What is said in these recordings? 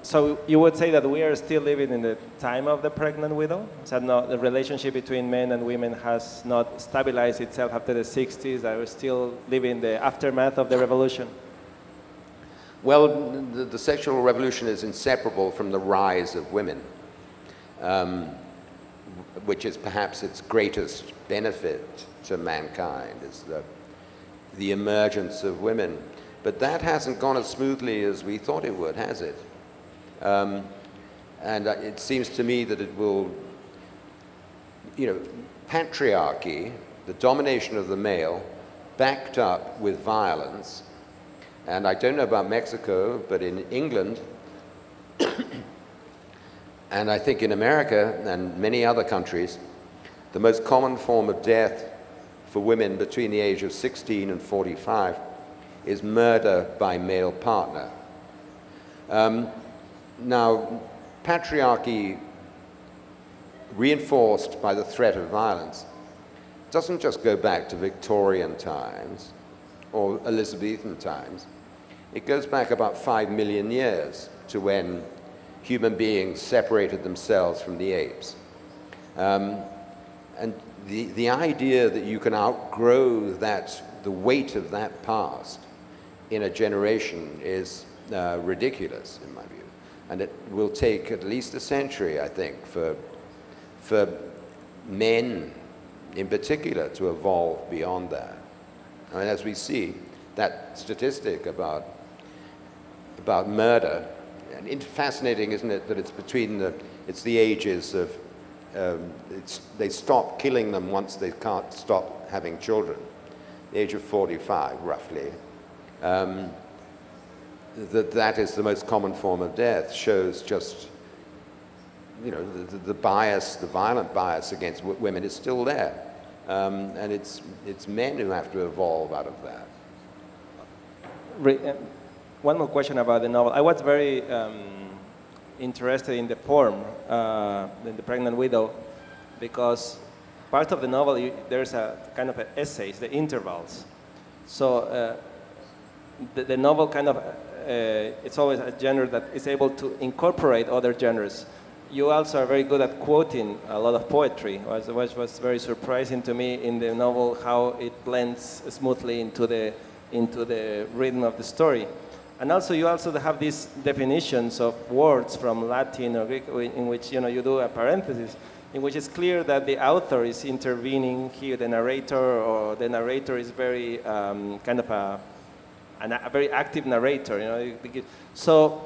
So you would say that we are still living in the time of the pregnant widow? So no, the relationship between men and women has not stabilized itself after the 60s, that we're still living the aftermath of the revolution? Well, the sexual revolution is inseparable from the rise of women, which is perhaps its greatest benefit to mankind, is the emergence of women. But that hasn't gone as smoothly as we thought it would, has it? And it seems to me that it will, patriarchy, the domination of the male, backed up with violence. And I don't know about Mexico, but in England, and I think in America and many other countries, the most common form of death for women between the age of 16 and 45 is murder by male partner. Now, patriarchy, reinforced by the threat of violence, doesn't just go back to Victorian times or Elizabethan times. It goes back about 5 million years to when human beings separated themselves from the apes. And the idea that you can outgrow the weight of that past in a generation is ridiculous, in my view. And it will take at least a century, I think, for men in particular to evolve beyond that. I mean, as we see, that statistic about murder, and it's fascinating, isn't it, that it's it's the ages of, they stop killing them once they can't stop having children, the age of 45, roughly. That is the most common form of death, shows just, the bias, the violent bias against women is still there. And it's men who have to evolve out of that. One more question about the novel. I was very interested in the form, in The Pregnant Widow, because part of the novel, there's a kind of essays, the intervals. So the novel kind of, it's always a genre that is able to incorporate other genres. You also are very good at quoting a lot of poetry, which was very surprising to me in the novel, how it blends smoothly into the rhythm of the story. And also, you also have these definitions of words from Latin or Greek, in which you do a parenthesis, in which it's clear that the author is intervening here, the narrator, or the narrator is very kind of a very active narrator. So,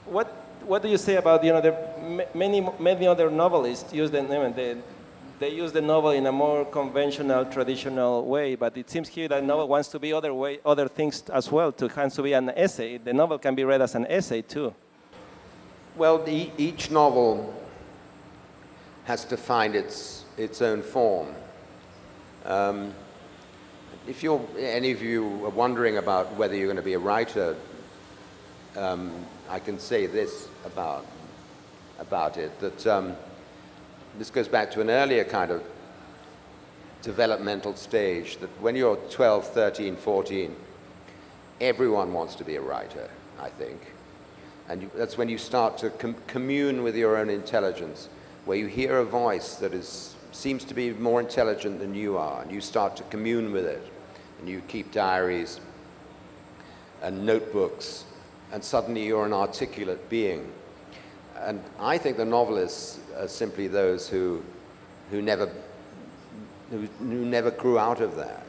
what do you say about many other novelists use they use the novel in a more conventional, traditional way, but it seems here that novel wants to be other things as well. It has to be an essay. The novel can be read as an essay too. Well, each novel has to find its own form. If any of you are wondering about whether you're going to be a writer, I can say this about it, that this goes back to an earlier kind of developmental stage, that when you're 12, 13, 14, everyone wants to be a writer, I think. And that's when you start to commune with your own intelligence, where you hear a voice that seems to be more intelligent than you are, and you start to commune with it, and you keep diaries and notebooks, and suddenly you're an articulate being. And I think the novelists are simply those who never grew out of that.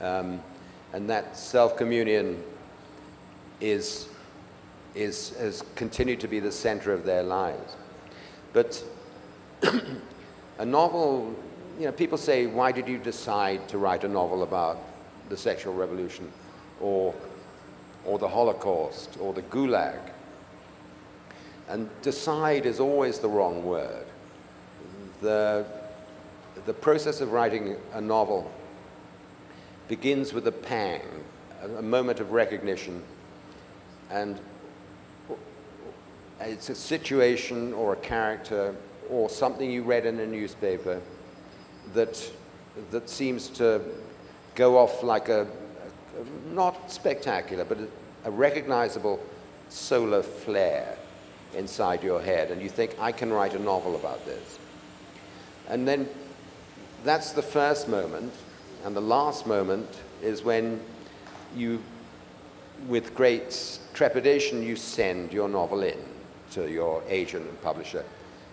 And that self-communion has continued to be the center of their lives. But a novel, people say, why did you decide to write a novel about the sexual revolution or the Holocaust or the Gulag? And decide is always the wrong word. The process of writing a novel begins with a pang, a moment of recognition, and it's a situation or a character or something you read in a newspaper that seems to go off like not spectacular, but a recognizable solar flare inside your head, and you think, I can write a novel about this. And then that's the first moment, and the last moment is when you, with great trepidation, you send your novel in to your agent and publisher,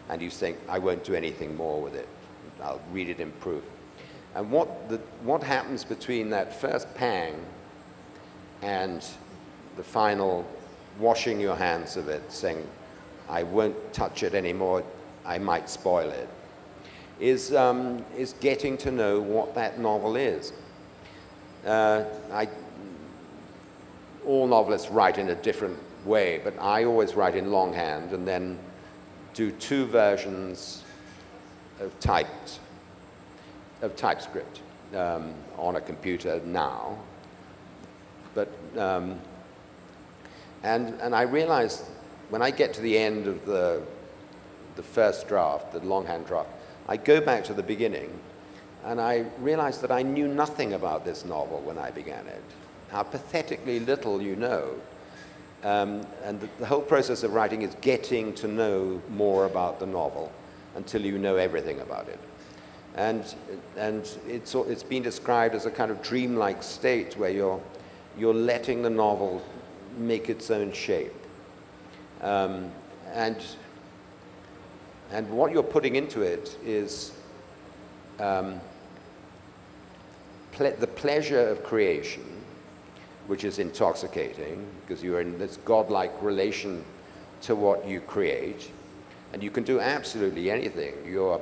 and you think, I won't do anything more with it. I'll read it in proof. And what happens between that first pang and the final washing your hands of it, saying, I won't touch it anymore, I might spoil it, is getting to know what that novel is. All novelists write in a different way, but I always write in longhand and then do 2 versions of TypeScript on a computer now. But and I realized when I get to the end of the first draft, the longhand draft, I go back to the beginning, and I realized that I knew nothing about this novel when I began it. How pathetically little you know. And the whole process of writing is getting to know more about the novel until you know everything about it. And it's been described as a kind of dreamlike state where you're letting the novel make its own shape. And what you're putting into it is the pleasure of creation, which is intoxicating because you're in this godlike relation to what you create, and you can do absolutely anything. You're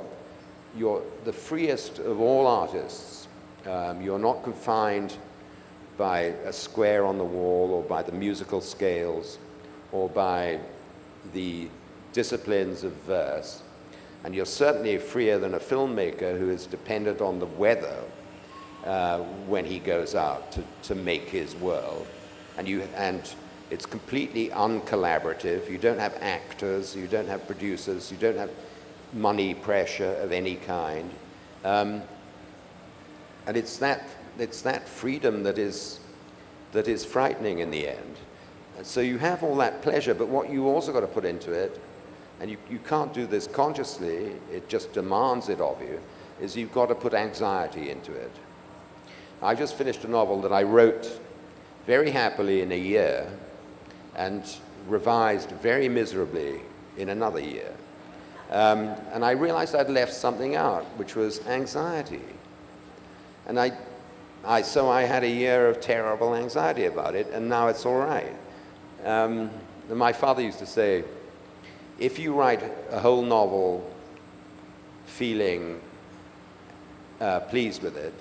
the freest of all artists. You're not confined by a square on the wall or by the musical scales or by the disciplines of verse, and you're certainly freer than a filmmaker who is dependent on the weather when he goes out to make his world. And it's completely uncollaborative. You don't have actors, you don't have producers, you don't have money pressure of any kind. And it's that freedom that is frightening in the end. And so you have all that pleasure, but what you also got to put into it, and you can't do this consciously, it just demands it of you, is you've got to put anxiety into it. I just finished a novel that I wrote very happily in a year and revised very miserably in another year. And I realized I'd left something out, which was anxiety. And so I had a year of terrible anxiety about it, and now it's all right. My father used to say, if you write a whole novel feeling pleased with it,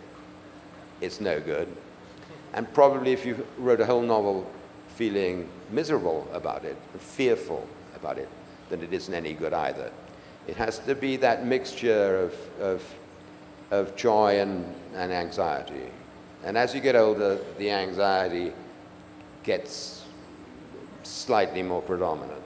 it's no good. And probably if you wrote a whole novel feeling miserable about it, fearful about it, then it isn't any good either. It has to be that mixture of joy and anxiety. And as you get older, the anxiety gets slightly more predominant.